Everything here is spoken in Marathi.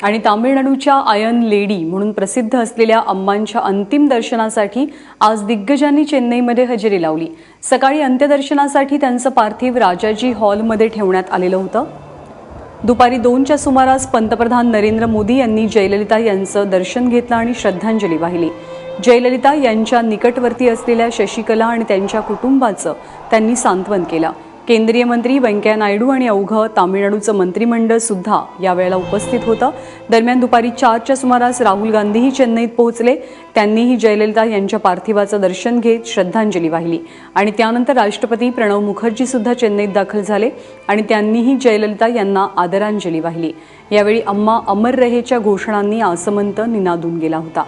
आणि तामिळनाडूच्या आयन लेडी म्हणून प्रसिद्ध असलेल्या अम्मांच्या अंतिम दर्शनासाठी आज दिग्गजांनी चेन्नईमध्ये हजेरी लावली। सकाळी अंत्यदर्शनासाठी त्यांचं पार्थिव राजाजी हॉलमध्ये ठेवण्यात आलेलं होतं। दुपारी 2च्या सुमारास पंतप्रधान नरेंद्र मोदी यांनी जयललिता यांचं दर्शन घेतलं आणि श्रद्धांजली वाहिली। जयललिता यांच्या निकटवर्ती असलेल्या शशिकला आणि त्यांच्या कुटुंबाचं त्यांनी सांत्वन केलं। केंद्रीय मंत्री व्यंकय्या नायडू आणि अवघं तामिळनाडूचं मंत्रिमंडळ सुद्धा यावेळेला उपस्थित होतं। दरम्यान दुपारी 4च्या सुमारास राहुल गांधीही चेन्नईत पोहोचले। त्यांनीही जयललिता यांच्या पार्थिवाचं दर्शन घेत श्रद्धांजली वाहिली आणि त्यानंतर राष्ट्रपती प्रणव मुखर्जी सुद्धा चेन्नईत दाखल झाले आणि त्यांनीही जयललिता यांना आदरांजली वाहिली। यावेळी अम्मा अमर रहेच्या घोषणांनी आसमंत निनादून गेला होता।